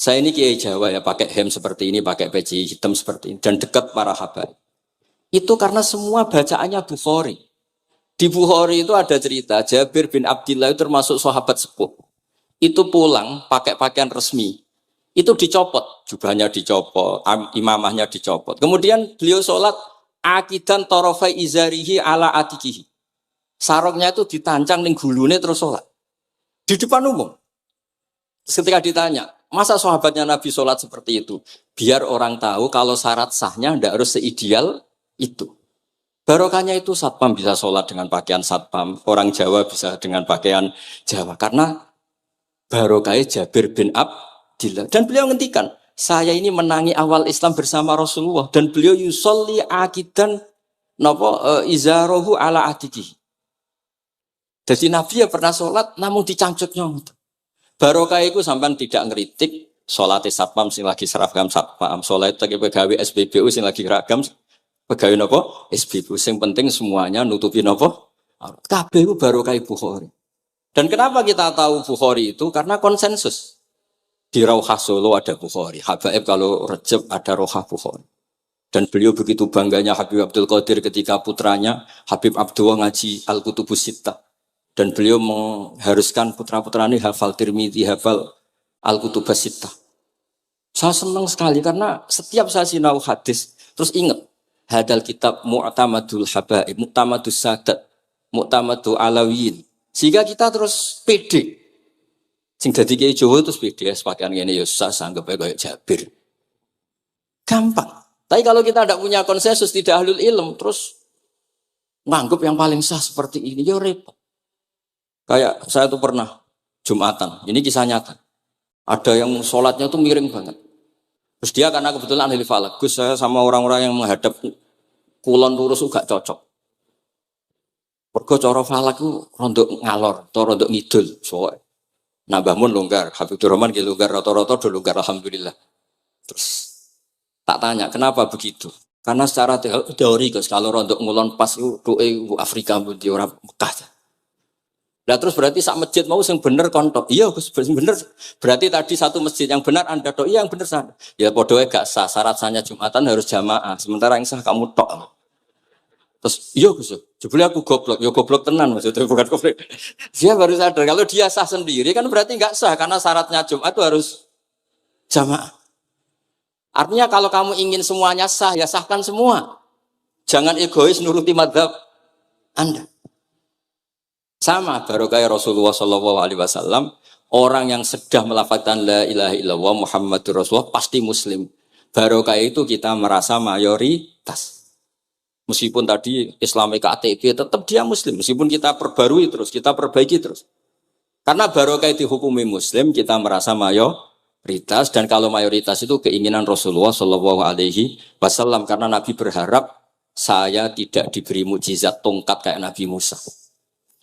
Saya ini kiai Jawa ya, pakai hem seperti ini, pakai peci hitam seperti ini, dan dekat para habaib. Itu karena semua bacaannya Bukhari. Di Bukhari itu ada cerita, Jabir bin Abdillah itu termasuk sahabat sepuh. Itu pulang pakai pakaian resmi. Itu dicopot, jubahnya dicopot, imamahnya dicopot. Kemudian beliau sholat, akidan torofai izarihi ala atikihi. Sarungnya itu ditancang ning gulune terus sholat. Di depan umum. Ketika ditanya, masa sahabatnya Nabi sholat seperti itu? Biar orang tahu kalau syarat sahnya tidak harus seideal itu. Barokahnya itu satpam bisa sholat dengan pakaian satpam. Orang Jawa bisa dengan pakaian Jawa. Karena barokahnya Jabir bin Abdillah. Dan beliau ngendikan, saya ini menangi awal Islam bersama Rasulullah. Dan beliau yusolli akidan izarohu ala atikihi. Jadi Nabi ya pernah sholat, namun dicangcutnya. Barokah itu sampai tidak ngeritik sholat satpam sing lagi seragam satpam, sholat lagi pegawai SPBU sing lagi ragam pegawai nopo SPBU. Sing penting semuanya nutupi nopo. Kabeh itu barokah Bukhari. Dan kenapa kita tahu Bukhari itu? Karena konsensus. Di Rauhah Solo ada Bukhari, Habaib kalau Rejab ada Rauhah Bukhari. Dan beliau begitu bangganya Habib Abdul Qadir ketika putranya Habib Abdullah ngaji Al-Kutubus Sittah. Dan beliau mengharuskan putra-putra ini hafal Tirmidzi, hafal Al-Kutubus Sittah. Saya senang sekali karena setiap saya sinau hadis, terus ingat, hadal kitab mu'tamadul habaib, mu'tamadus sadat, mu'tamadul alawiyin. Sehingga kita terus pede. Sing dadi kiai Jawa terus pede, pakaian ngene ya susah, anggap ae kayak Jabir. Gampang. Tapi kalau kita tidak punya konsensus, tidak ahlul ilm, terus nganggap yang paling sah seperti ini, ya repot. Kayak saya tuh pernah Jumatan, ini kisah nyata. Ada yang sholatnya tuh miring banget. Terus dia karena kebetulan ahli falak, Gus saya sama orang-orang yang menghadap kulon lurus juga cocok. Mergo cara falak itu rondok ngalor, atau rondok ngidul. Soalnya nambah mun longgar, Habibur Rahman ki longgar, rata-rata do longgar alhamdulillah. Terus tak tanya kenapa begitu? Karena secara teori Gus kalau rondok ngulon pas itu Afrika di orang Mekah. Nah terus berarti sak masjid mau yang bener kontok. Iya Gus bener. Berarti tadi satu masjid yang benar Anda tok. Iya yang bener sana. Ya podoe gak sah. Syarat sahnya Jumatan harus jamaah. Sementara yang sah kamu tok. Terus iya Gus. Jebule aku goblok. Ya goblok tenan maksudnya bukan goblok. Dia baru sadar kalau dia sah sendiri kan berarti gak sah karena syaratnya Jumat itu harus jamaah. Artinya kalau kamu ingin semuanya sah ya sahkan semua. Jangan egois nuruti mazhab Anda. Sama barokah Rasulullah SAW, orang yang sedang melafazkan la ilaha illallah Muhammadur Rasulullah pasti muslim. Barokah itu kita merasa mayoritas. Meskipun tadi Islami KTP tetap dia muslim. Meskipun kita perbarui terus, kita perbaiki terus. Karena barokah dihukumi muslim, kita merasa mayoritas. Dan kalau mayoritas itu keinginan Rasulullah SAW. Karena Nabi berharap saya tidak diberi mukjizat tongkat kayak Nabi Musa.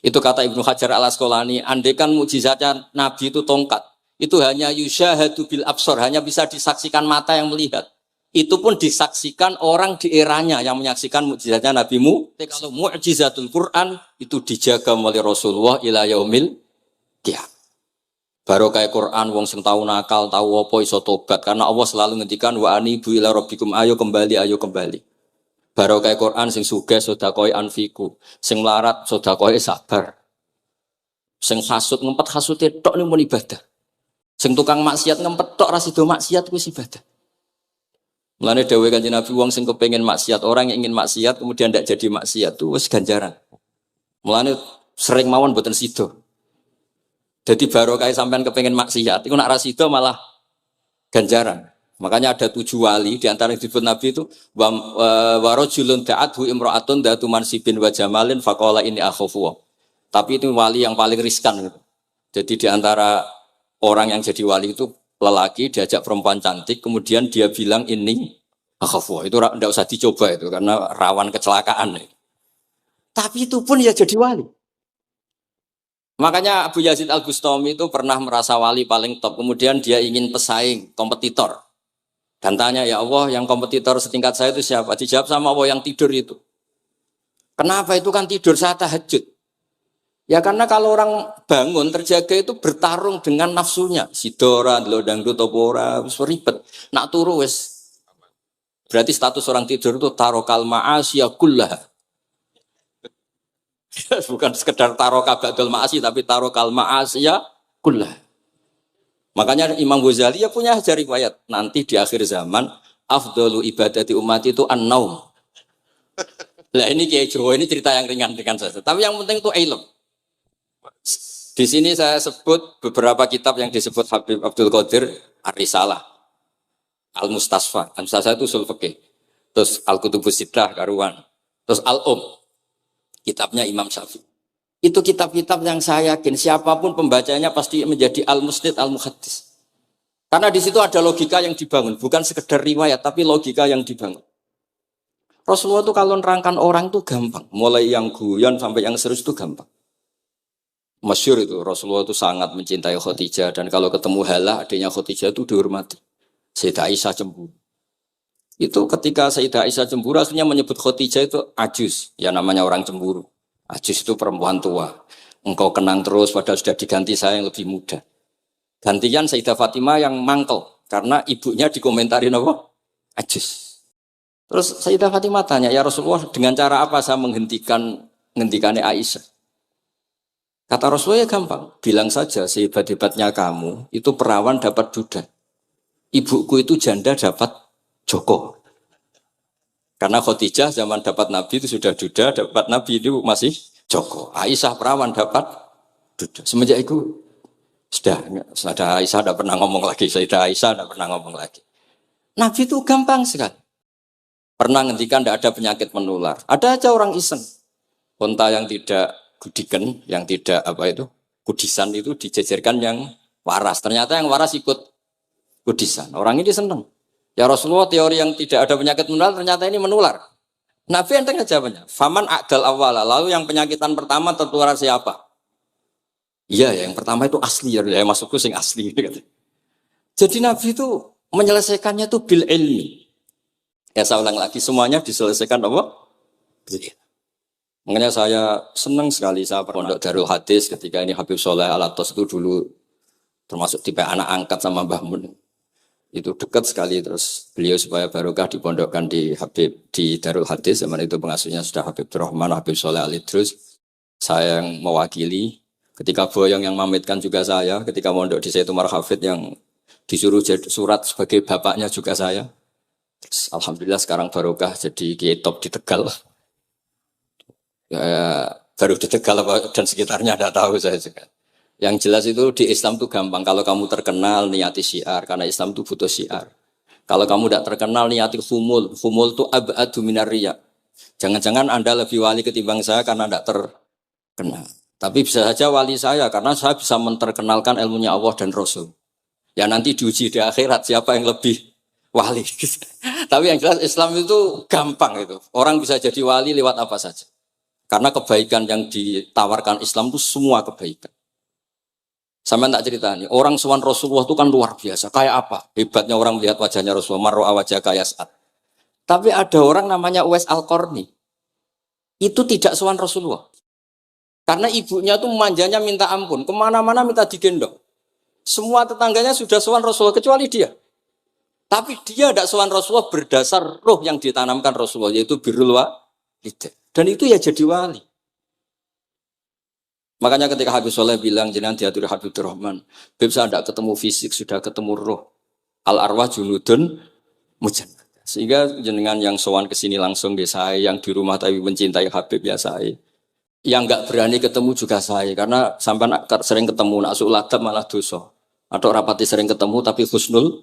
Itu kata Ibnu Hajar al-Asqalani, andaikan mukjizatnya Nabi itu tongkat, itu hanya yusyahadu bil absar, hanya bisa disaksikan mata yang melihat. Itu pun disaksikan orang di eranya yang menyaksikan mukjizatnya Nabi Musa. Kalau mukjizatul Quran itu dijaga oleh Rasulullah ila yaumil qiyamah. Barokah Quran wong sing tau nakal, tau apa iso tobat karena Allah selalu ngendikan wa anibu ila rabbikum ayo kembali. Barokah Quran sing sugih sedekah anfiku, sing melarat sedekah sabar. Sing hasud ngempet hasude tok ning mun ibadah. Sing tukang maksiat ngempet tok ra sido maksiat kuwi ibadah. Mulane dawuh Kanjeng Nabi wong sing kepengin maksiat, orang yang ingin maksiat kemudian ndak jadi maksiat itu wis ganjaran. Mulane sering mawon mboten sido. Jadi barokah sampean kepengin maksiat, iku nek ra sido malah ganjaran. Makanya ada 7 wali di antara yang disebut Nabi itu wa rajulun da'athu imra'atun datu mansibin wa jamalin faqala inni akhafu. Tapi itu wali yang paling riskan gitu. Jadi di antara orang yang jadi wali itu lelaki diajak perempuan cantik kemudian dia bilang ini akhafu. Itu enggak usah dicoba itu karena rawan kecelakaan. Tapi itu pun ya jadi wali. Makanya Abu Yazid Al-Bustami itu pernah merasa wali paling top. Kemudian dia ingin pesaing, kompetitor. Dan tanya, ya Allah yang kompetitor setingkat saya itu siapa? Dijawab sama Allah yang tidur itu. Kenapa itu kan tidur saat tahajud? Ya karena kalau orang bangun terjaga itu bertarung dengan nafsunya. Sidora, delok dangdut apa ora, wis ribet. Nak turu wis berarti status orang tidur itu tarokal ma'asya kullaha. Bukan sekedar taroka ba'dul ma'asi tapi tarokal ma'asya kullaha. Makanya Imam Ghazali ya punya ajar riwayat nanti di akhir zaman afdalu ibadati umat itu an-naum. Lah ini Kiai Jawa ini cerita yang ringan-ringan saja. Tapi yang penting itu ilmu. Di sini saya sebut beberapa kitab yang disebut Habib Abdul Qadir Ar-Risalah, Al-Mustasfa. Al-Mustasfa itu usul fikih. Terus Al-Kutubus Sittah karuan. Terus kitabnya Imam Syafi'i. Itu kitab-kitab yang saya yakin siapapun pembacanya pasti menjadi al-musnid al-muhaddis. Karena di situ ada logika yang dibangun, bukan sekedar riwayat tapi logika yang dibangun. Rasulullah itu kalau nerangkan orang itu gampang, mulai yang guyon sampai yang serius itu gampang. Masyhur itu Rasulullah itu sangat mencintai Khadijah dan kalau ketemu Halah adiknya Khadijah itu dihormati. Sayyidah Aisyah cemburu. Itu ketika Sayyidah Aisyah cemburu akhirnya menyebut Khadijah itu ajus, ya namanya orang cemburu. Ajus itu perempuan tua. Engkau kenang terus padahal sudah diganti saya yang lebih muda. Gantian Sayyidah Fatimah yang mangkel karena ibunya dikomentarin apa? Ajus. Terus Sayyidah Fatimah tanya, ya Rasulullah dengan cara apa saya menghentikannya Aisyah? Kata Rasulullah ya gampang, bilang saja sehebat-hebatnya kamu itu perawan dapat duda. Ibuku itu janda dapat joko. Karena Khadijah zaman dapat Nabi itu sudah duda, dapat Nabi itu masih joko. Aisyah perawan dapat duda. Semenjak itu sudah Aisyah tidak pernah ngomong lagi. Sayyidah Aisyah tidak pernah ngomong lagi. Nabi itu gampang sekali. Pernah ngendikan tidak ada penyakit menular. Ada aja orang iseng. Unta yang tidak gudikan, yang tidak kudisan itu dijejerkan yang waras. Ternyata yang waras ikut kudisan. Orang ini senang. Ya Rasulullah teori yang tidak ada penyakit menular ternyata ini menular. Nabi enteng aja jawabannya. Faman a'dal awwala. Lalu yang penyakitan pertama tertular siapa? Iya, yang pertama itu asli ya, masukku sing asli. Jadi Nabi itu menyelesaikannya itu bil ilmi. Ya saya ulang lagi semuanya diselesaikan apa? Bil ilmi. Makanya saya senang sekali saya pondok Darul Hadis ketika ini Habib Soleh Al-Atos itu dulu termasuk tipe anak angkat sama Mbah Mun. Itu dekat sekali terus beliau supaya barokah dipondokkan di Habib di Darul Hadis zaman itu pengasuhnya sudah Habib Rahman, Habib Soleh Al-Idrus. Saya yang mewakili ketika boyong yang mamitkan juga saya, ketika mondok di Sayyidumar Hafid yang disuruh surat sebagai bapaknya juga saya. Terus, alhamdulillah sekarang barokah jadi kiai top di Tegal. Ya, baru di Tegal dan sekitarnya tidak tahu saya juga. Yang jelas itu di Islam itu gampang. Kalau kamu terkenal niati syiar karena Islam itu butuh syiar. Kalau kamu tidak terkenal niati humul. Humul itu abadu minar riya. Jangan-jangan Anda lebih wali ketimbang saya karena tidak terkenal. Tapi bisa saja wali saya karena saya bisa menterkenalkan ilmunya Allah dan Rasul. Ya nanti diuji di akhirat siapa yang lebih wali. Tapi yang jelas Islam itu gampang itu. Orang bisa jadi wali lewat apa saja. Karena kebaikan yang ditawarkan Islam itu semua kebaikan. Sama tak cerita nih, orang sowan Rasulullah itu kan luar biasa. Kayak apa? Hebatnya orang melihat wajahnya Rasulullah, marro'a wajah kayak saat. Tapi ada orang namanya Uwais Al-Qarni. Itu tidak sowan Rasulullah. Karena ibunya tuh manjanya minta ampun. Kemana-mana minta digendong. Semua tetangganya sudah sowan Rasulullah, kecuali dia. Tapi dia tidak sowan Rasulullah berdasar roh yang ditanamkan Rasulullah, yaitu birrul walidain. Dan itu ya jadi wali. Makanya ketika Habib Soleh bilang, jenengan diatur Habib Rahman, Habib saya tidak ketemu fisik, sudah ketemu roh. Al-arwah junudun mujannah. Sehingga jenengan yang sowan ke sini langsung di saya, yang di rumah tapi mencintai Habib ya saya. Yang enggak berani ketemu juga saya, karena sampai sering ketemu, nak su'ulatab malah dosa. Atau rapati sering ketemu tapi husnul.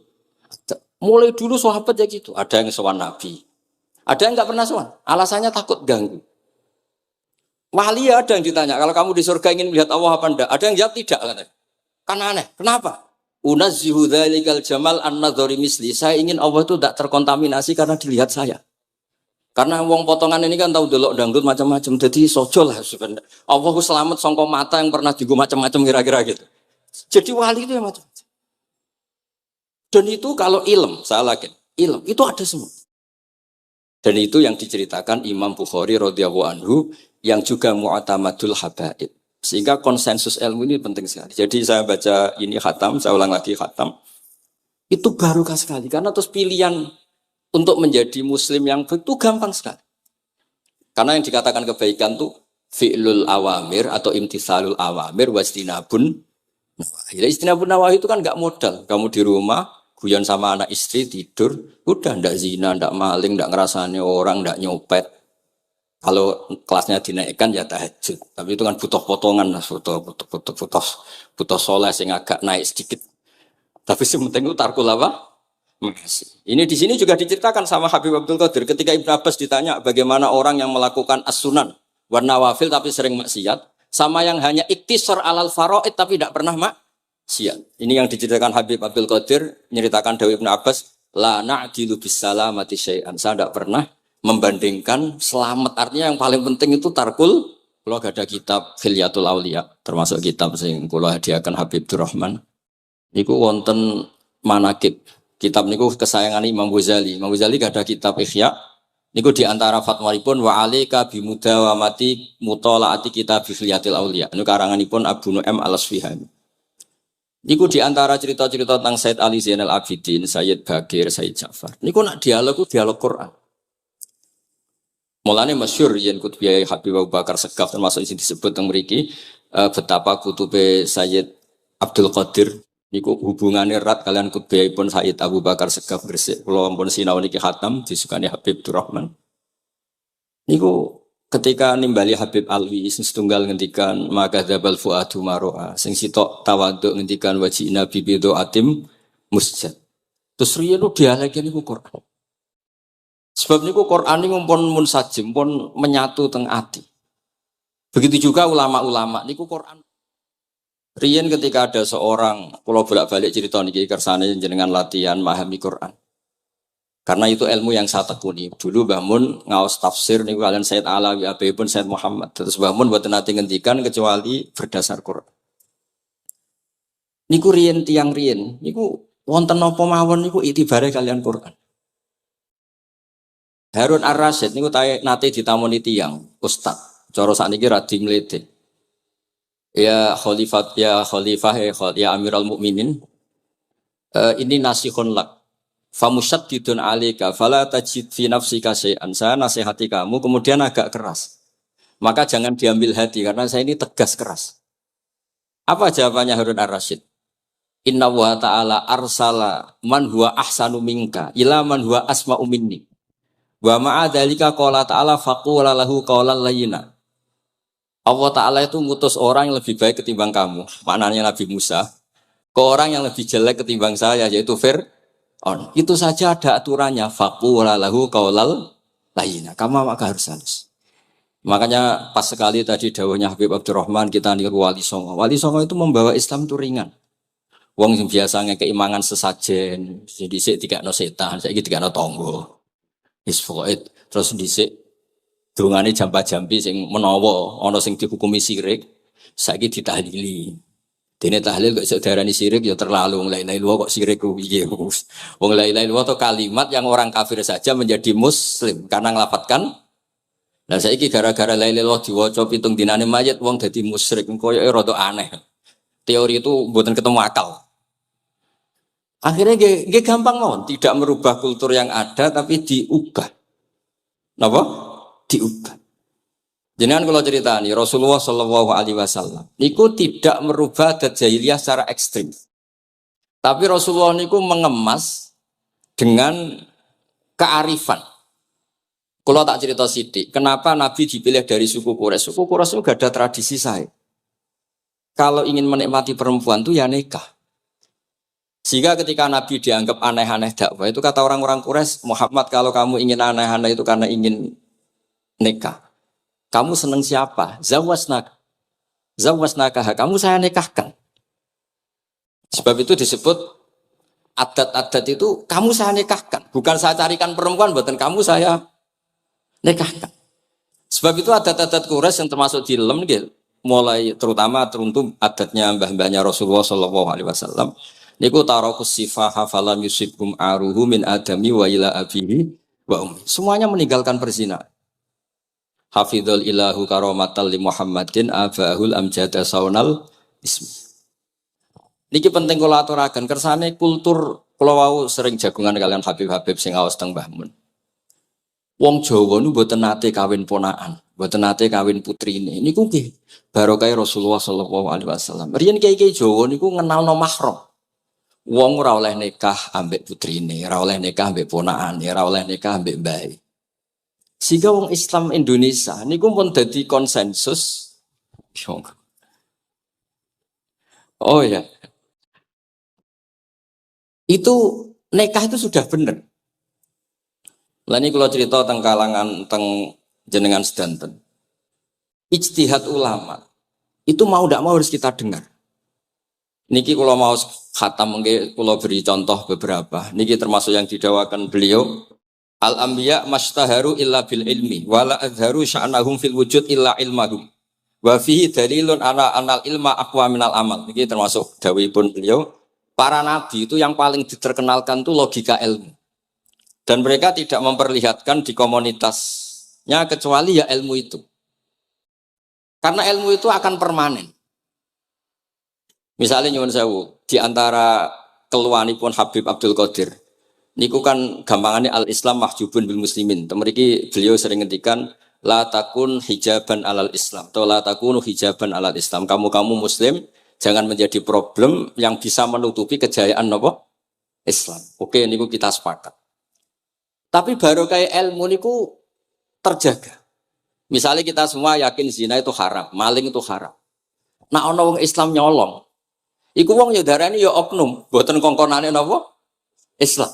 Mulai dulu sahabat ya gitu, ada yang sowan Nabi. Ada yang enggak pernah sowan, alasannya takut ganggu. Wali ada yang ditanya, kalau kamu di surga ingin melihat Allah apa enggak? Ada yang jawab tidak, katanya. Kan aneh, kenapa? Unazzihu dzalikal jamal an-nadhari misli. Saya ingin Allah itu tidak terkontaminasi karena dilihat saya. Karena wong potongan ini kan tahu delok dangdut macam-macam, jadi sojo lah sebenarnya. Allah selamat songko mata yang pernah digo macam-macam kira-kira gitu. Jadi wali itu yang macam-macam. Dan itu kalau ilm, saya yakin, ilm itu ada semua. Dan itu yang diceritakan Imam Bukhari radhiyallahu anhu yang juga mu'tamadul habaib. Sehingga konsensus ilmu ini penting sekali. Jadi saya baca ini khatam, saya ulang lagi khatam. Itu barokah sekali. Karena terus pilihan untuk menjadi muslim yang itu gampang sekali. Karena yang dikatakan kebaikan itu fi'lul awamir atau imtisalul awamir wastinabun nawahi. Istinabun nawahi itu kan nggak modal. Kamu di rumah, guyon sama anak istri, tidur, udah ndak zina, ndak maling, ndak ngerasani orang, ndak nyopet. Kalau kelasnya dinaikkan ya tahajud. Tapi itu kan butuh potongan, butuh soleh yang agak naik sedikit. Tapi yang penting itu tarkul apa? Makasih. Ini di sini juga diceritakan sama Habib Abdul Qadir ketika Ibnu Abbas ditanya bagaimana orang yang melakukan as-sunan warna wafil tapi sering maksiat, sama yang hanya iktisar alal faraid tapi tidak pernah maksiat. Ini yang diceritakan Habib Abdul Qadir nyeritakan Dawi Ibnu Abbas, la na'dilu bisalamati syai'an. Saya tidak pernah membandingkan selamat, artinya yang paling penting itu tarkul. Kalau ada kitab Khilyatul Auliya, termasuk kitab sing kula hadiahkan Habib Durrahman. Niku wonten manakib. Kitab niku kesayangan Imam Ghazali. Imam Ghazali ada kitab Ihya. Niku di antara fatwahipun wa alika bimudawamati mutalaati kitab Khilyatul Auliya. Niku karanganipun Abu Nu'aim Al-Asfihani. Niku di antara cerita-cerita tentang Said Ali Zainal Abidin, Sayyid Bagir, Sayyid Ja'far. Niku nak dialog Quran. Mulane masyhur yen kutubiyai Habib Abu Bakar Segaf termasuk sing disebut teng mriki betapa kutube Sayyid Abdul Qadir niku hubungannya erat kalian kutubiyai pun Sayyid Abu Bakar Segaf Gresik. Kula ampun sinau niki khatam disukani Habib Durrahman. Niku ketika nimbali Habib Alwi sing setunggal ngendikan maka dzabal fuadu maroa sing sitok tawaduk ngendikan wajina bibido atim musjad. Terus riyen dialeke niku Quran. Sebab niku Quran ini pun munsajim, pun menyatu teng ati. Begitu juga ulama-ulama niku Quran. Riyen ketika ada seorang, kalau bolak-balik cerita niki kersane jenengan latihan memahami Quran. Karena itu ilmu yang saya tekuni. Dulu Mbah Mun ngaos tafsir niku kalian Said Alawi pun Said Muhammad. Terus Mbah Mun mboten nate ngendikan kecuali berdasar Quran. Niku riyen tiang riyen, niku wonten napa mawon niku itibare kalian Quran. Harun Ar-Rasyid niku nate ditamoni tiyang ustaz. Cara sakniki radi mlete. Ya khalifah ya Amirul Mukminin. Ini nasihun lak. Famusyaddidun 'alaika fala tajid fi nafsika syai'an. Saya nasihati kamu kemudian agak keras. Maka jangan diambil hati karena saya ini tegas keras. Apa jawabannya Harun Ar-Rasyid? Inna wa ta'ala arsala man huwa ahsanu minka ila man huwa asma'u minni. Wa ma'adzalika qala ta'ala faqula lahu qawlan layyina. Allah Ta'ala itu ngutus orang yang lebih baik ketimbang kamu. Maknanya Nabi Musa. Ke orang yang lebih jelek ketimbang saya yaitu Fir'aun. Itu saja ada aturannya. Faqula lahu qawlan layyina. Kamu maka harus halus. Makanya pas sekali tadi dawuhnya Habib Abdurrahman kita niru Wali Songo. Wali Songo itu membawa Islam itu ringan. Wong biasanya keimangan sesajen. Jadi dikakno setan, saiki dikakno tangga. Terus dhisik dongane jamba-jambi sing menawa ana sing dihukumi syirik saiki ditahlili. Dene tahlil kok iso diarani syirik ya terlalu la ilaha illallah kok syirik ku piye. Wong la ilaha illallah itu kalimat yang orang kafir saja menjadi muslim karena ngelafadzkan. Lah saiki gara-gara la ilaha illallah diwaca pitung dinane mayit wong dadi musyrik koyo rada aneh. Teori itu mboten ketemu akal. Akhirnya dia gampang mawon, tidak merubah kultur yang ada tapi diubah. Napa? Diubah. Jenengan kalau cerita nih Rasulullah Shallallahu Alaihi Wasallam, niku tidak merubah adat jahiliyah secara ekstrim. Tapi Rasulullah niku mengemas dengan kearifan. Kalau tak cerita sidik, kenapa Nabi dipilih dari suku Quraisy? Suku Quraisy itu gak ada tradisi saya. Kalau ingin menikmati perempuan tuh ya nikah. Sehingga ketika Nabi dianggap aneh-aneh dakwah itu kata orang-orang Quraisy, Muhammad kalau kamu ingin aneh-aneh itu karena ingin nikah. Kamu seneng siapa? Zawasnaka. Kamu saya nikahkan. Sebab itu disebut adat-adat itu kamu saya nikahkan. Bukan saya carikan perempuan, buatan kamu saya nikahkan. Sebab itu adat-adat Quraisy yang termasuk di lem gitu. Mulai terutama teruntuk adatnya mbah-mbahnya Rasulullah Shallallahu Alaihi Wasallam. Niku tarakus sifaha falam yusibhum aruhu min adami wa ila abihi wa ummi. Semuanya meninggalkan perzinahan. Hafidhul ilahu karomatal li Muhammadin abahul amjada saunal ismi. Niki penting kula aturaken kersane kultur kula wau sering jagungan kalian Habib-habib sing aos teng Mbah Mun. Wong Jawa nu mboten nate kawin ponakan, mboten nate kawin putrine. Niku nggih barokah Rasulullah sallallahu alaihi wasallam. Riyen kiai-kiai Jawa niku ngenalno mahram. Wong ora oleh nikah ambek putrine, ora oleh nikah ambek ponakane, ora oleh nikah ambek mbae. Sehingga wong Islam Indonesia niku pun dadi konsensus. Oh ya. Itu nikah itu sudah benar. Lah ini kalau cerita tentang kalangan tentang jenengan sedanten. Ijtihad ulama itu mau tidak mau harus kita dengar. Niki kalau mau khatam mungkin kalau beri contoh beberapa. Niki termasuk yang didawakan beliau. Al-anbiya mastaharu illa bil ilmi wala azharu sya'nahum fil wujud illa ilmahum. Wa fihi dalilun ana anal ilma aqwa minal amal. Niki termasuk dawuhipun beliau. Para nabi itu yang paling diterkenalkan itu logika ilmu. Dan mereka tidak memperlihatkan di komunitasnya kecuali ya ilmu itu. Karena ilmu itu akan permanen. Misalnya nyuwun sewu, di antara keluhanipun Habib Abdul Qadir, niku kan gampangannya al-Islam mahjubun bil muslimin. Temeriki beliau sering ngendikan la takun hijaban alal Islam atau la takunu hijaban alal Islam. Kamu muslim jangan menjadi problem yang bisa menutupi kejayaan apa? Islam. Oke, niku kita sepakat. Tapi baru kayak ilmu niku terjaga. Misalnya kita semua yakin zina itu haram, maling itu haram. Nah ana wong Islam nyolong. Iku wong ya darani ya oknum, mboten kongkonane napa? Islam.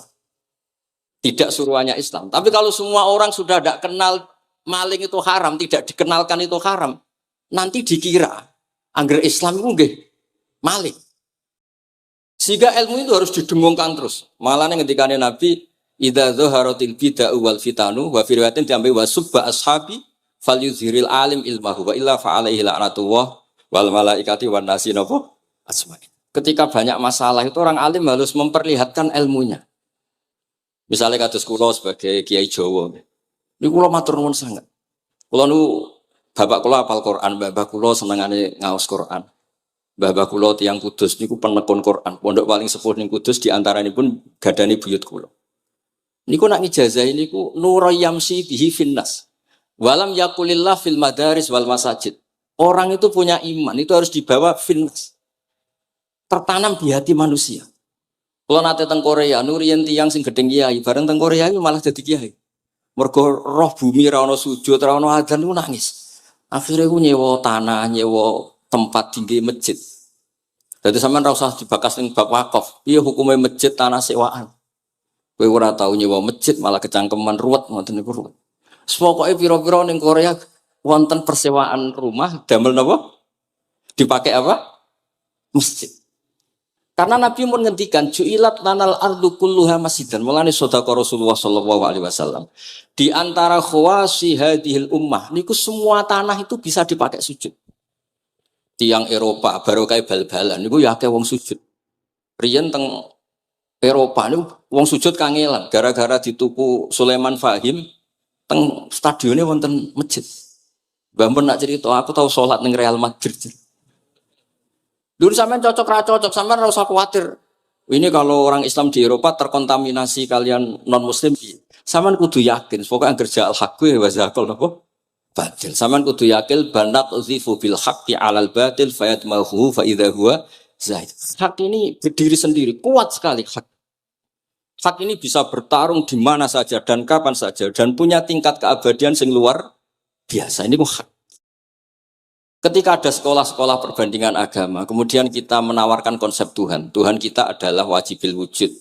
Tidak suruhannya Islam. Tapi kalau semua orang sudah tidak kenal maling itu haram, tidak dikenalkan itu haram, nanti dikira angger Islam itu nggih maling. Sehingga ilmu itu harus didengungkan terus. Malah ngendikane Nabi, idza dzaharatil bid'ah wal fitanu wa fi riwayatin diambil wasubba ashabi falyuzhiril alim ilmahu wa illa fa alaihi la'natullah wal malaikati wan nasi napa asma'in. Ketika banyak masalah itu orang alim harus memperlihatkan ilmunya. Misalnya kados kula sebagai kiai Jawa. Niku kula matur nuwun sanget. Kula nu bapak kula hafal Quran, bapak kula senengane ngaos Quran. Bapak kula tiyang Kudus niku penekun Quran. Pondok paling sepuh ning Kudus di antaranipun gadani buyut kula. Niku nak ngijazahi niku nurayamsi bihi finnas. Walam yakulillah fil madaris wal masajid. Orang itu punya iman, itu harus dibawa finnas. Tertanam di hati manusia. Kalau nate teng Korea, nuriyen tiyang sing gedeng kiai, bareng teng Korea itu malah jadi kiai. Mergo roh bumi ra ono sujud, ra ono adzan niku nangis. Akhirnya ku nyewa tanah, nyewa tempat tinggi masjid. Jadi sampean ra usah dibakas ning bab wakaf. Piye hukume masjid tanah sewaan? Kowe ora tau nyewa masjid malah kecangkeman ruwet ngoten niku ruwet. Pokoke pira-pira ning Korea wonten persewaan rumah damel napa? Dipakai apa? Masjid. Karena Nabi pun ngendikan ju'ilat lanal ardu kulluha masjidan. Mulane sedekah Rasulullah sallallahu alaihi wasallam. Di antara khawasi hadhil ummah niku semua tanah itu bisa dipakai sujud. Tiang Eropa baru kayak bal-balan niku ya akeh wong sujud. Riyen teng Eropa niku wong sujud kangelan gara-gara dituku Sulaiman Fahim teng stadionnya wonten masjid. Mbah mun nak cerita aku tahu salat ning Real Madrid. Dulu sampean cocok ra cocok, sampean ora usah khawatir. Ini kalau orang Islam di Eropa terkontaminasi kalian non muslim, sampean kudu yakin, pokoknya kerja al-haqqi wa zakal napa? Batil. Sampean kudu yakin banat uzifu bil haqqi 'alal batil fayatmahu fa idza huwa zaid. Hak ini berdiri sendiri, kuat sekali hak. Hak ini bisa bertarung di mana saja dan kapan saja dan punya tingkat keabadian sing luar biasa. Ini hak. Ketika ada sekolah-sekolah perbandingan agama, kemudian kita menawarkan konsep Tuhan. Tuhan kita adalah wajibil wujud.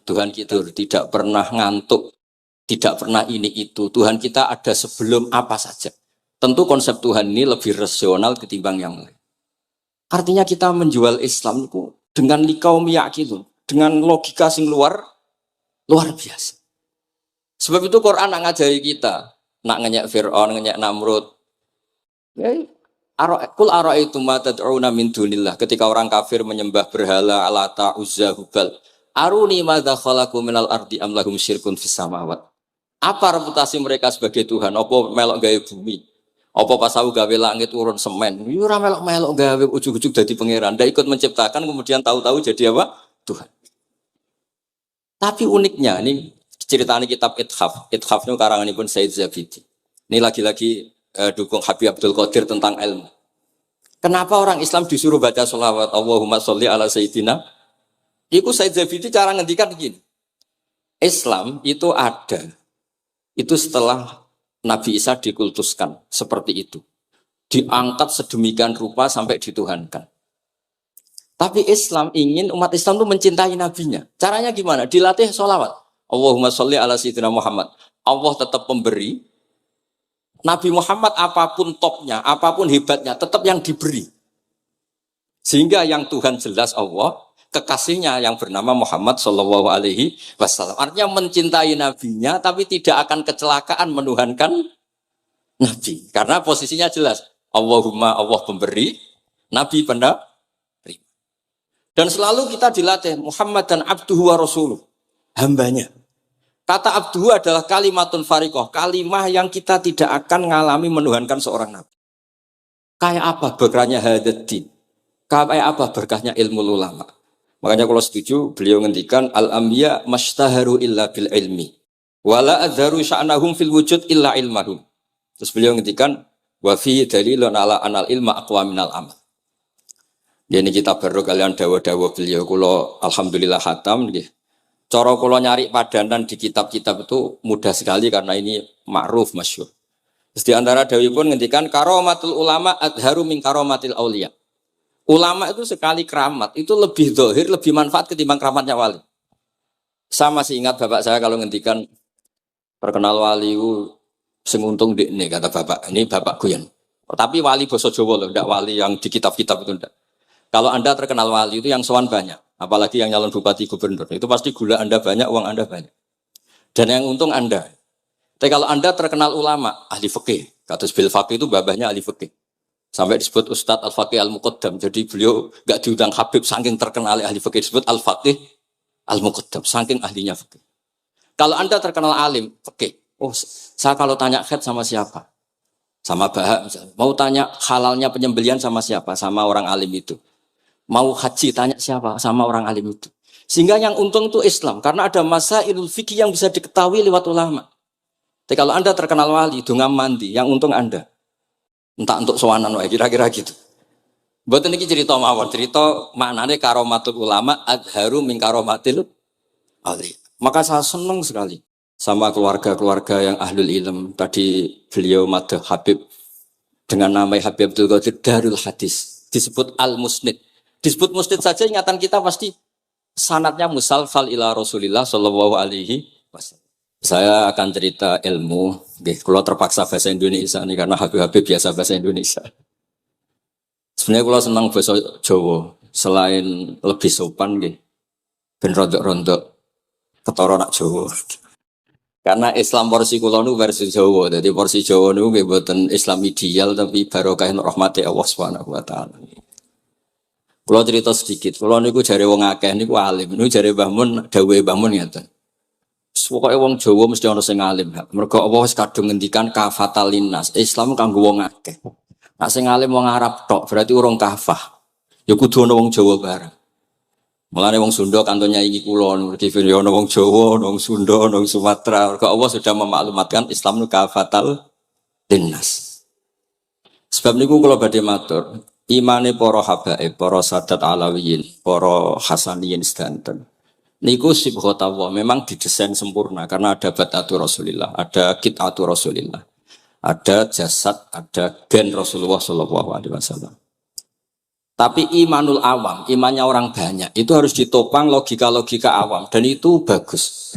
Tuhan kita tidak pernah ngantuk, tidak pernah ini itu. Tuhan kita ada sebelum apa saja. Tentu konsep Tuhan ini lebih rasional ketimbang yang lain. Artinya kita menjual Islam itu dengan likaum yakin, dengan logika sing luar biasa. Sebab itu Quran nak ngajari kita, nak ngenyek Fir'aun, ngenyek Namrud. Ya, Kul ara'aitum ma tad'una min dunillah. Ketika orang kafir menyembah berhala Lata, Uzza, Hubal. Aruni madza khalaqu minal ardi am lahum syirkun fis samawat. Apa reputasi mereka sebagai Tuhan? Apa melok gawe bumi? Apa pas aku gawe langit urun semen, yo ora melok-melok gawe ujug-ujug dadi pangeran. Ndak ikut menciptakan kemudian tahu-tahu jadi apa? Tuhan. Tapi uniknya ini ceritanya kitab Ithaf. Ithaf itu karanganipun Said Zabidi. Ini lagi-lagi dukung Habib Abdul Qadir tentang ilmu. Kenapa orang Islam disuruh baca sholawat Allahumma sholli ala Sayyidina? Iku Said Zabidi cara ngendikan begini. Islam itu ada. Itu setelah Nabi Isa dikultuskan seperti itu. Diangkat sedemikian rupa sampai dituhankan. Tapi Islam ingin umat Islam itu mencintai nabinya. Caranya gimana? Dilatih sholawat. Allahumma sholli ala Sayyidina Muhammad. Allah tetap pemberi. Nabi Muhammad apapun topnya, apapun hebatnya, tetap yang diberi. Sehingga yang Tuhan jelas Allah, kekasihnya yang bernama Muhammad Shallallahu Alaihi Wasallam. Artinya mencintai nabinya, tapi tidak akan kecelakaan menuhankan nabi. Karena posisinya jelas. Allahumma Allah pemberi, nabi penerima. Dan selalu kita dilatih Muhammad dan abduhu wa rasuluh, hambanya. Kata abduhu adalah kalimatun farikoh, kalimah yang kita tidak akan mengalami menuhankan seorang nabi. Kayak apa berkahnya hadatin? Kayak apa berkahnya ilmu ulama? Makanya kalau setuju, beliau ngendikan al-anbiya mashtaharu illa bil ilmi, wala adharu sya'nahum fil wujud illa ilmahum. Terus beliau ngendikan wa fi dalilun ala anal ilma aqwa minal amal. Ini kita baru kalian dawa-dawa beliau kula alhamdulillah khatam nggih. Cara kula nyari padanan di kitab-kitab itu mudah sekali karena ini ma'ruf masyhur. Terus di antara dawuhipun ngendikan karamatul ulama adharu min karamatil auliya. Ulama itu sekali keramat itu lebih zahir, lebih manfaat ketimbang keramatnya wali. Saya masih ingat bapak saya kalau ngendikan terkenal wali sing untung dekne kata bapak. Ini bapak Guyan. Tapi wali basa Jawa loh, ndak wali yang di kitab-kitab itu ndak. Kalau Anda terkenal wali itu yang sowan banyak, apalagi yang nyalon bupati gubernur, itu pasti gula Anda banyak, uang Anda banyak. Dan yang untung Anda. Tapi kalau Anda terkenal ulama, ahli fikih, kata bil faqih itu babahnya ahli fikih. Sampai disebut Ustadz Al-Faqih Al-Muqaddam. Jadi beliau gak diundang Habib saking terkenal ahli fikih, disebut Al-Faqih Al-Muqaddam, saking ahlinya fikih. Kalau Anda terkenal alim fikih, oh saya kalau tanya khed sama siapa? Sama Bahak misalnya. Mau tanya halalnya penyembelian sama siapa? Sama orang alim itu. Mau haji tanya siapa? Sama orang alim itu. Sehingga yang untung itu Islam. Karena ada masailul fikih yang bisa diketahui lewat ulama. Tapi kalau Anda terkenal wali, dungam mandi, yang untung Anda. Entah untuk sowanan wae kira-kira gitu. Mboten iki cerita mawon, cerita maknane karomatul ulama adharu min karomatil ali. Maka saya senang sekali sama keluarga-keluarga yang ahlul ilm. Tadi beliau madah Habib dengan nama Habib Abdul Qadir Darul Hadis. Disebut Al-Musnid. Disebut musnid saja ingatan kita pasti sanadnya musalsal ila Rasulillah sallallahu alaihi wasallam. Saya akan cerita ilmu, kalau terpaksa bahasa Indonesia nih karena Habib biasa bahasa Indonesia. Sebenarnya kalau senang bahasa Jawa, selain lebih sopan nggih, ben rondok-rondok ketara nak Jawa. Karena Islam porsi kula nu versi Jawa, jadi porsi Jawa nu nggih boten Islam ideal tapi barokah rahmati Allah Subhanahu wa taala. Kalau cerita sedikit, kalau niku jare wong akeh niku alim, niku jare Mbah Mun, dawuhe Mbah Mun ngeten. Pokoke wong Jawa mesti ana sing alim. Mergo Allah wis kadung ngendikan kafatalinas, Islam kanggo wong akeh. Nek sing alim wong Arab tok, berarti urung kafah. Ya kudu ana wong Jawa bareng. Mulane wong Sunda kantonnya iki kula ngerti ana wong Jawa, ana wong Sunda, ana wong Sumatera. Mergo Allah sudah memaklumatkan Islam niku kafatal linnas. Sebab niku kula badhe matur imane para habaib, para sadat alawiyin, para hasaniyin sedanten. Niku sibghatullah memang didesain sempurna karena ada batatu Rasulillah, ada qit'atu Rasulillah. Ada jasad, ada gen Rasulullah sallallahu alaihi wasallam. Tapi imanul awam, imannya orang banyak, itu harus ditopang logika-logika awam dan itu bagus.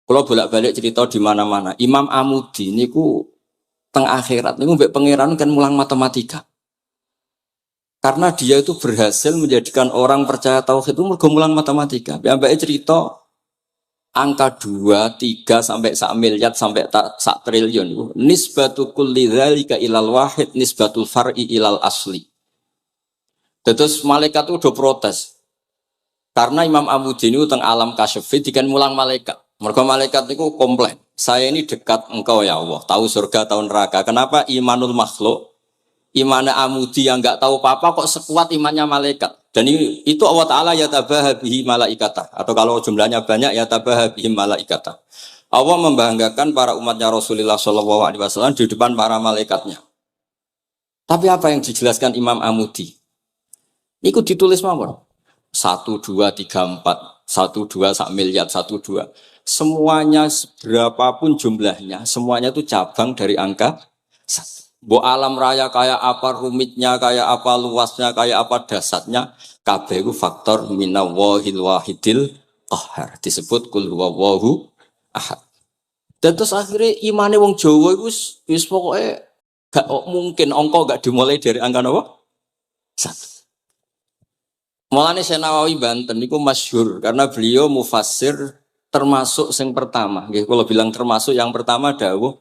Kalau bolak-balik cerita di mana-mana, Imam Amudi niku teng akhirat niku mbek pangeran kan mulang matematika. Karena dia itu berhasil menjadikan orang percaya tauhid itu mergo mulang matematika. Mbake cerita angka 2, 3 sampai 1 miliar sampai 1 triliun itu nisbatu kulli dzalika ilal wahid nisbatul far'i ilal asli. Terus malaikat itu udah protes. Karena Imam Amudi ini teng alam kasyfi dikan mulang malaikat. Mergo malaikat niku komplain. saya ini dekat engkau ya Allah, tahu surga, tahu neraka. Kenapa imanul makhluk, imannya amudi yang nggak tahu apa-apa kok sekuat imannya malaikat? Dan itu Allah Ta'ala ya tabahabihi malaikata. Atau kalau jumlahnya banyak ya tabahabihi malaikata. Allah membanggakan para umatnya Rasulullah SAW di depan para malaikatnya. Tapi apa yang dijelaskan Imam Amudi? Itu ditulis mawon. 1, 2, 3, 4. 1, 2, sak miliar, 1, 2. Semuanya berapapun jumlahnya, semuanya itu cabang dari angka 1. Bo alam raya kayak apa rumitnya, kayak apa luasnya, kayak apa dasarnya, kabeh itu faktor minawahil wahidil qahar. Disebut kul huwallahu ahad. Dan terus akhirnya imane wong Jawa itu wis pokoknya gak mungkin angka gak dimulai dari angka apa? 1. Mulane Syekh Nawawi Banten niku masyhur karena beliau mufassir termasuk yang pertama. Nggih kula bilang termasuk yang pertama dawuh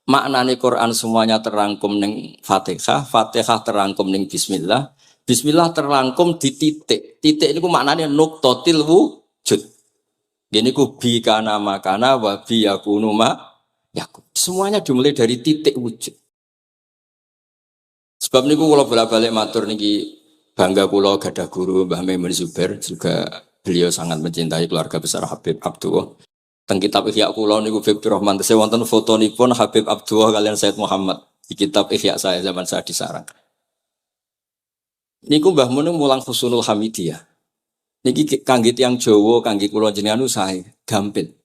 maknane Quran semuanya terangkum ning Fatihah, Fatihah terangkum ning bismillah, bismillah terangkum di titik. Titik niku maknane nuqtatil wujud. Gini ku bi kana makana wa bi yakunu ma yakun. Semuanya dimulai dari titik wujud. Sebab niku kula bolak-balik matur niki bangga kula gadah guru Mbah Maimun Zubair, juga beliau sangat mencintai keluarga besar Habib Abdullah. Teng kitab Ihya kula niku Habibur Rahman tesih wonten fotonipun Habib Abdullah kalian Said Muhammad di kitab Ihya saya zaman saya di Sarang. Niku Mbah Mun mulang Husnul Hamidiyah. Niki kangge tiyang Jawa, kangge kula jenengan sae gampil.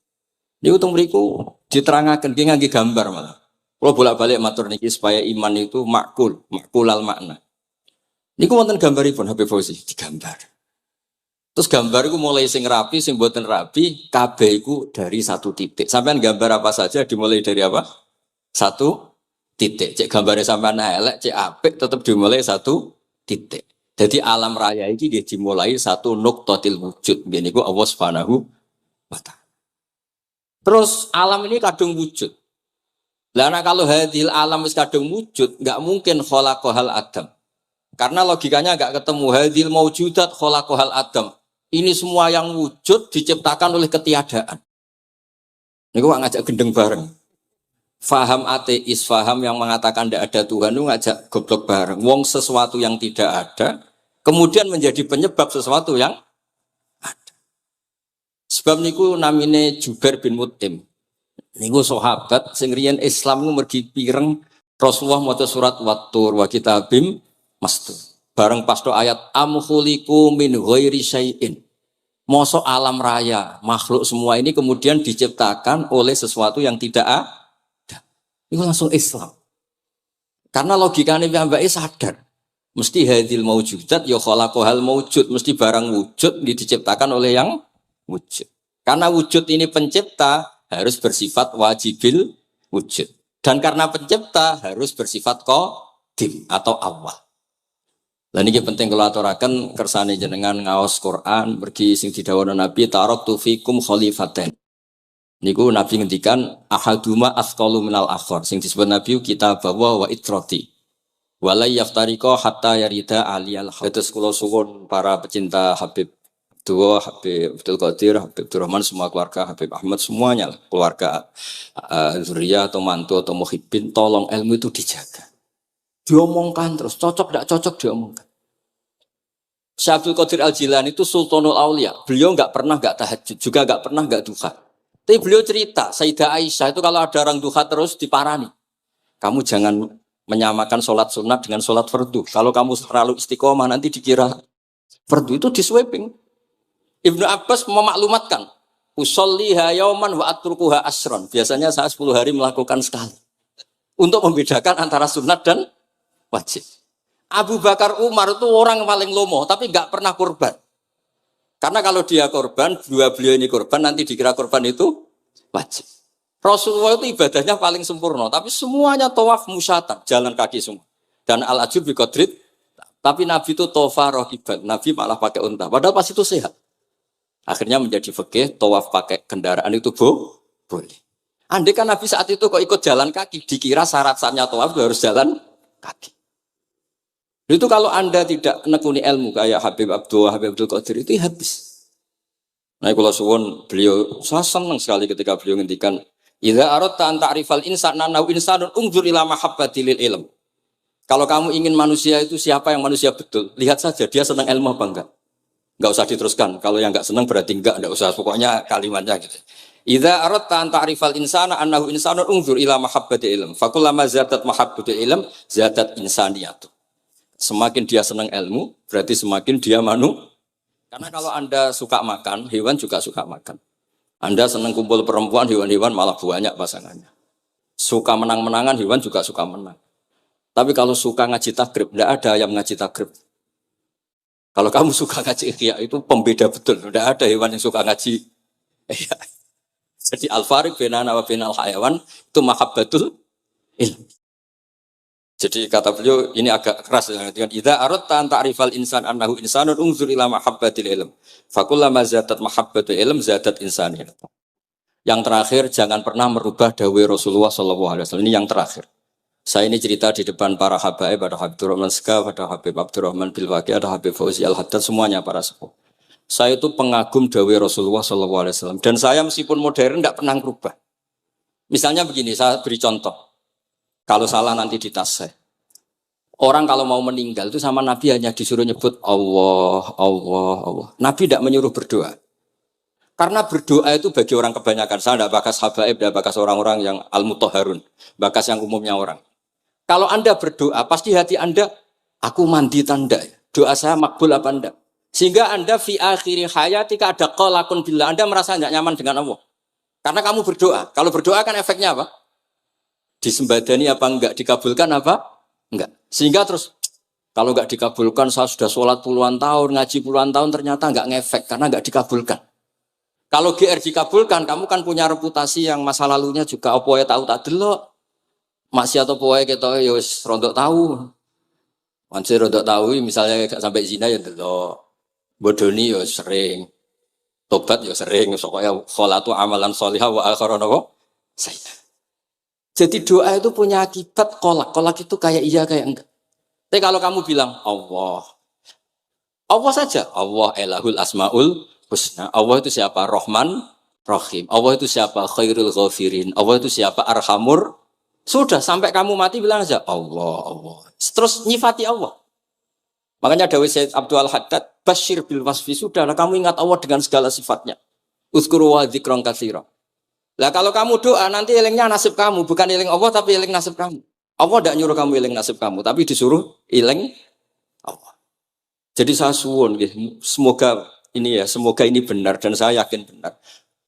Niku teng mriku diterangaken nggih ngangge gambar malah. Kula bolak-balik matur niki supaya iman itu makulal makna. Niku wonten gambaripun Habib Fauzi digambar. Terus gambar iku mulai sing rapi, sing mboten rapi, kabeh iku dari satu titik. Sampean gambar apa saja dimulai dari apa? Satu titik. Cek gambare sampean elek, cek apik tetap dimulai satu titik. Jadi alam raya iki dimulai satu nuqtatil wujud. Niku Allah Subhanahu wa taala. Terus alam ini kadung wujud. Lah kalau hadil alam wis kadung wujud, enggak mungkin khalaqahal adam. Karena logikanya enggak ketemu hadil maujudat khalaqahal adam. Ini semua yang wujud diciptakan oleh ketiadaan. Ini gua ngajak gendeng bareng. Faham ateis, faham yang mengatakan tidak ada Tuhan itu ngajak goblok bareng. Wong sesuatu yang tidak ada, kemudian menjadi penyebab sesuatu yang ada. Sebab niku namine Jubair bin Mut'im. Niku sahabat sing riyen Islam niku mergi pireng Rasulullah maca surat Wat-Tur wa kitabim mastur. Bareng pas do ayat am khuliqu min ghairi syai'in. Mosok alam raya, makhluk semua ini kemudian diciptakan oleh sesuatu yang tidak ada. Itu langsung Islam. Karena logikanya piyambake sadar. Mesti hadil maujudat ya khalaqahal maujud, mesti barang wujud diciptakan oleh yang wujud. Karena wujud ini pencipta harus bersifat wajibil wujud. Dan karena pencipta harus bersifat qadim atau awal. Lan iki penting kula aturaken kersane jenengan ngaos Quran mergi sing didhawuhna Nabi taraktu fikum khalifaten. Niku Nabi ngendikan ahaduma asqalu minal akhar sing disebut Nabi kitab wa itrati. Wala yaftariqa hatta yarida aliyal haud. Terus kula suwun para pecinta Habib Abdullah, Habib Abdul Qadir, Habib Abdurrahman, semua keluarga Habib Ahmad semuanya lah, keluarga zuriyah atau mantu atau muhibbin, tolong ilmu itu dijaga. Diomongkan terus, cocok tidak cocok diomongkan. Syekh Abdul Qadir Al-Jilani itu Sultanul Aulia. Beliau nggak pernah nggak tahajud, juga nggak pernah nggak duha. Tapi beliau cerita, Sayyidah Aisyah itu kalau ada orang duha terus diparani. Kamu jangan menyamakan sholat sunat dengan sholat fardu. Kalau kamu terlalu istiqomah nanti dikira fardu itu diswiping. Ibnu Abbas memaklumatkan, usolliha yauman wa atrukuha asron. Biasanya saya 10 hari melakukan sekali. Untuk membedakan antara sunat dan wajib. Abu Bakar Umar itu orang yang paling lomo, tapi nggak pernah kurban. Karena kalau dia korban, beliau ini korban, nanti dikira korban itu wajib. Rasulullah itu ibadahnya paling sempurna, tapi semuanya tawaf musyatan, jalan kaki semua. Dan al-ajur bi qadrit, tapi Nabi itu tofa rohiban, Nabi malah pakai unta, padahal pas itu sehat. Akhirnya menjadi fikih, tawaf pakai kendaraan itu boleh. Andai kan Nabi saat itu kok ikut jalan kaki, dikira syarat-syaratnya tawaf harus jalan kaki. Itu kalau Anda tidak menekuni ilmu kayak Habib Abdullah, Habib Abdul Qadir itu habis. Nah kalau suwun beliau, saya senang sekali ketika beliau ngendikan Idza aradta an ta'rifal insana nahu insanun unzur ila mahabbati lil ilm. Kalau kamu ingin manusia itu siapa yang manusia betul, lihat saja dia senang ilmu apa enggak. Enggak usah diteruskan. Kalau yang enggak senang berarti enggak usah. Pokoknya kalimatnya gitu. Idza aradta an ta'rifal insana annahu insanun unzur ila mahabbati ilm. Fakullama zadat mahabbati ilm zadat insaniyatu. Semakin dia senang ilmu, berarti semakin dia Karena kalau Anda suka makan, hewan juga suka makan. Anda senang kumpul perempuan, hewan-hewan malah banyak pasangannya. Suka menang-menangan, hewan juga suka menang. Tapi kalau suka ngaji takrib, tidak ada yang ngaji takrib. Kalau kamu suka ngaji ikhya, itu pembeda betul. Tidak ada hewan yang suka ngaji. Jadi al-fariq bainana wa bainal hayawan itu mahabbatul ilm. Jadi kata beliau ini agak keras dengan idza aradta an ta'rifal insan annahu insanun unzur ila mahabbatil ilm. Fakullama zadat mahabbatul ilm zadat insaniyah. Yang terakhir jangan pernah merubah dawai Rasulullah sallallahu alaihi wasallam. Ini yang terakhir. Saya ini cerita di depan para habaib, ada Habib Rahman Sekaf, ada Habib Abdurrahman Bilwaqi, ada Habib Fauzi Al-Haddad, semuanya para sepuh. Saya itu pengagum dawai Rasulullah SAW. Dan saya meskipun modern tidak pernah berubah. Misalnya begini, saya beri contoh. Kalau salah nanti ditasih. Orang kalau mau meninggal itu sama Nabi hanya disuruh nyebut Allah, Allah, Allah. Nabi tidak menyuruh berdoa. Karena berdoa itu bagi orang kebanyakan. Saya tidak bakas habaib, tidak bakas orang-orang yang al-mutahharun. Bakas yang umumnya orang. Kalau Anda berdoa, pasti hati Anda, aku mandi tanda. Doa saya makbul apa enggak? Sehingga Anda fi akhiri hayatika ada qalakun billah. Anda merasa tidak nyaman dengan Allah. Karena kamu berdoa. Kalau berdoa kan efeknya apa? Disembadani apa enggak? Dikabulkan apa? Enggak. Sehingga terus, kalau enggak dikabulkan, saya sudah sholat puluhan tahun, ngaji puluhan tahun, ternyata enggak ngefek. Karena enggak dikabulkan. Kalau GR dikabulkan, kamu kan punya reputasi yang masa lalunya juga apa ya tahu tak delok. Maksiat apa wae ketoke ya wis rondok tahu. Mancing rondok tahu misalnya gak sampai zina ya delok. Bodoni ya sering. Tobat ya sering, pokoknya kholatu amalan sholihah wa akhiran apa? Sayyidah. Jadi doa itu punya akibat kolak. Kolak itu kayak iya kayak enggak. Tapi kalau kamu bilang Allah. Allah saja. Allah elahul asmaul husna. Allah itu siapa? Rahman, Rahim. Allah itu siapa? Khairul ghafirin. Allah itu siapa? Arhamur. Sudah sampai kamu mati bilang aja Allah, Allah. Terus nyifati Allah. Makanya dawai Sayyid Abdul Haddad, Bashir bil wasfi, sudahlah kamu ingat Allah dengan segala sifatnya. Uzkuru wa dzikran katsira. Lah kalau kamu doa nanti elingnya nasib kamu, bukan eling Allah tapi eling nasib kamu. Allah tidak nyuruh kamu eling nasib kamu, tapi disuruh eling Allah. Jadi saya suwun, semoga ini benar dan saya yakin benar.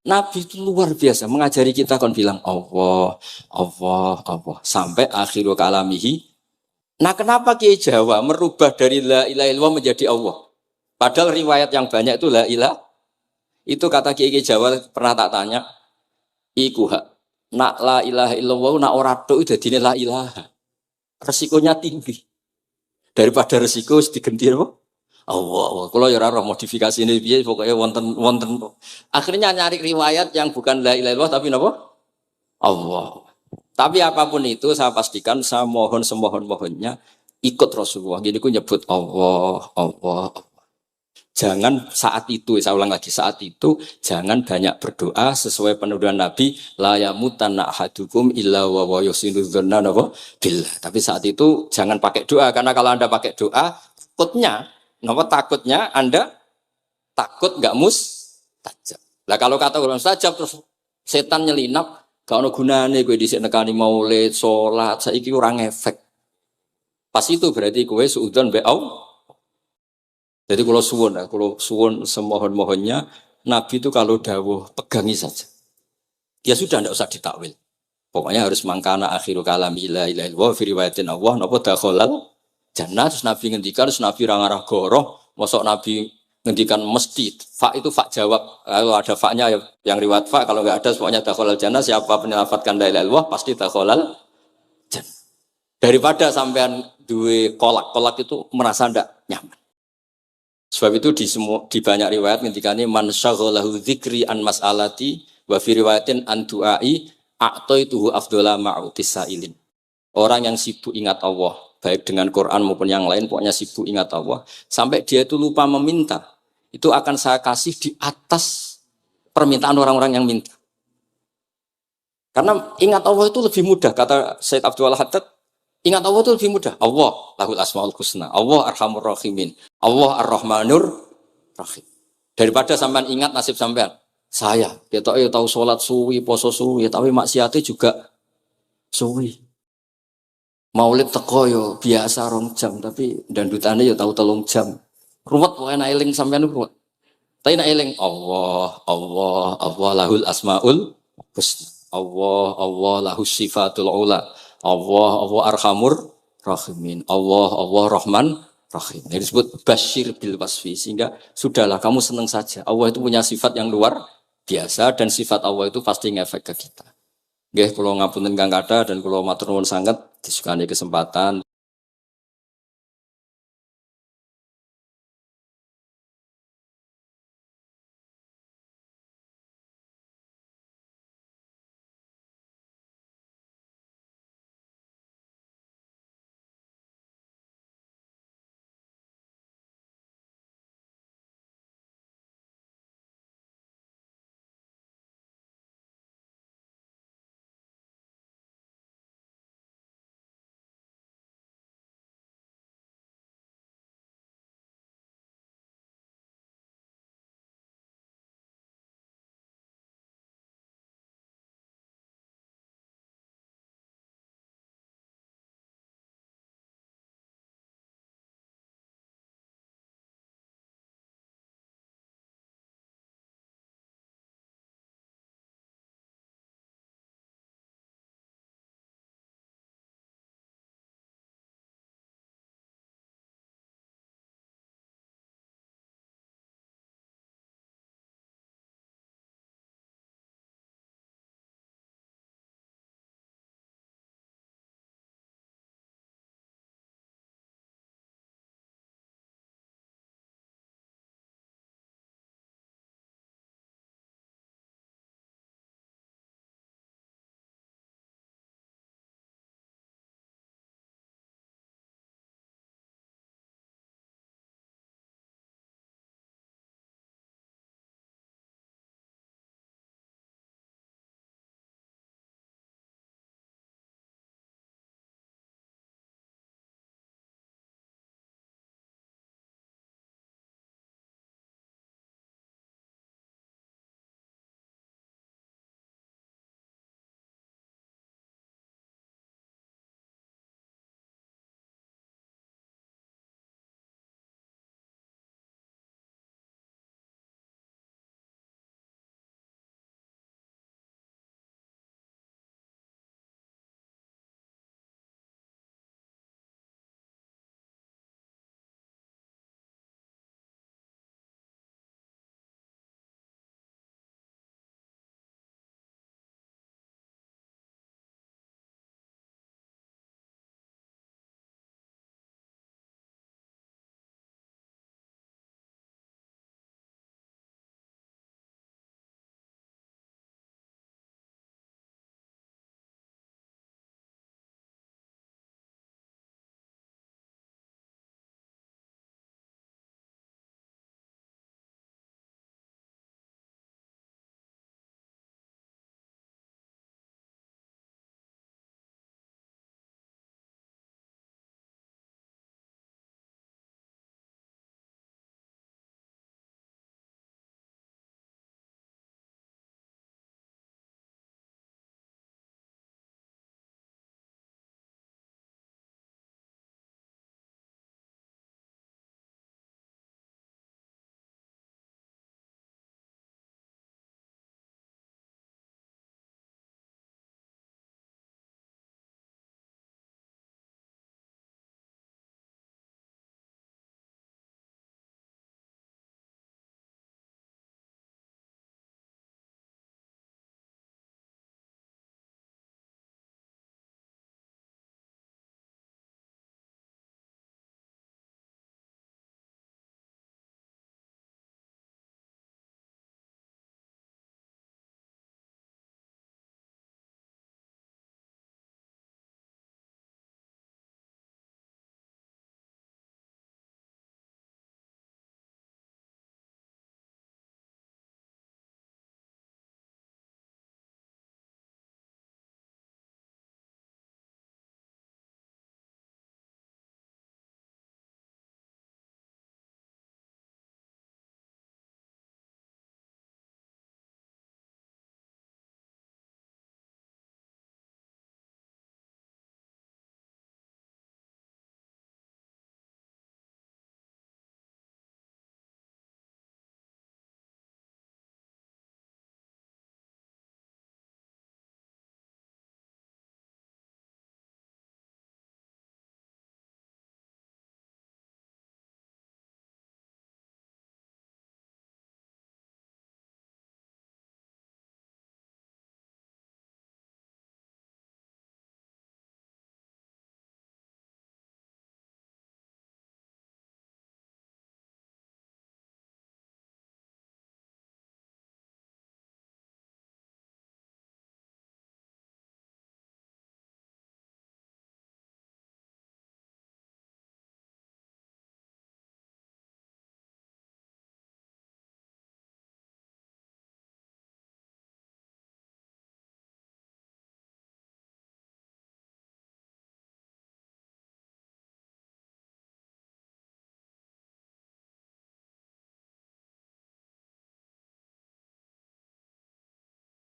Nabi itu luar biasa mengajari kita kan bilang Allah, Allah, Allah sampai akhirul kalamihi. Nah, kenapa Kiai Jawa merubah dari la ilaha illallah menjadi Allah? Padahal riwayat yang banyak itu la ilah. Itu kata Kiai Jawa pernah tak tanya, iku hak nak la ilaha illallah nak ora tok dadine la ilaha. Resikonya tinggi. Daripada resiko digenti apa? Allah, kalau ya roh modifikasi ini piye pokoknya wonten. Akhirnya nyari riwayat yang bukan la ilaha illallah tapi napa? Allah. Tapi apapun itu saya pastikan saya mohon semohon-mohonnya ikut Rasulullah. Gini ku nyebut Allah, Allah, Allah. Jangan saat itu, saya ulang lagi, saat itu jangan banyak berdoa sesuai penuduhan Nabi la yamutanna ahadukum illa wa yusinu dzanna billah. Tapi saat itu jangan pakai doa karena kalau Anda pakai doa takutnya Anda takut nggak mustajab. Lah kalau kata orang mustajab terus setan nyelinap, gak ono gunane kowe dhisik nekani maulid, salat, saiki ora ngefek. Pas itu berarti kowe suudzon be Allah. Jadi kalau suwun semohon-mohonnya Nabi itu kalau dawuh pegangi saja. Ya sudah ndak usah ditakwil. Pokoknya harus mangkana akhiru kalami la ilaha illallah fi riwayatin Allah napa dakhalal jannah. Terus Nabi ngendikan, terus Nabi rangarah goroh, mosok Nabi ngendikan mesti, fa itu fa jawab, kalau ada fa-nya yang riwayat fa, kalau enggak ada pokoknya dakhalal jannah, siapa penyelafatkan la ilaha illallah pasti dakhalal jannah. Daripada sampean duwe kolak itu merasa ndak nyaman. Sebab itu di banyak riwayat ngendikane man syaghalahu dzikri an mas'alati wa fi riwayatin an du'ai a'taituhu afdhala ma'utis sa'ilin. Orang yang sibuk ingat Allah baik dengan Quran maupun yang lain, pokoknya sibuk ingat Allah, sampai dia itu lupa meminta, itu akan saya kasih di atas permintaan orang-orang yang minta. Karena ingat Allah itu lebih mudah, kata Said Abdul Haddad, ingat Allah itu lebih mudah. Allah lahul asmaul husna, Allah arhamur rahimin, Allah ar-rahmanur rahim. Daripada sampean ingat nasib sampean. Saya, kita tahu sholat suwi, poso suwi, tapi maksiatnya juga suwi. Maulid teko yo biasa 2 jam, tapi dandutannya yo tahu 3 jam. Ruwet pokoke nek eling sampean ruwet. Tapi nek eling Allah, Allah, Allah lahul asmaul husna. Allah, Allah lahus sifatul ula. Allah, Allah arhamur rahimin. Allah, Allah rahman rahim. Ini disebut basyir bil wasfi, sehingga sudahlah kamu senang saja. Allah itu punya sifat yang luar biasa dan sifat Allah itu pasti ngefek ke kita. Nggih, kula ngapunten Kang Kada dan kula matur nuwun sanget disukani kesempatan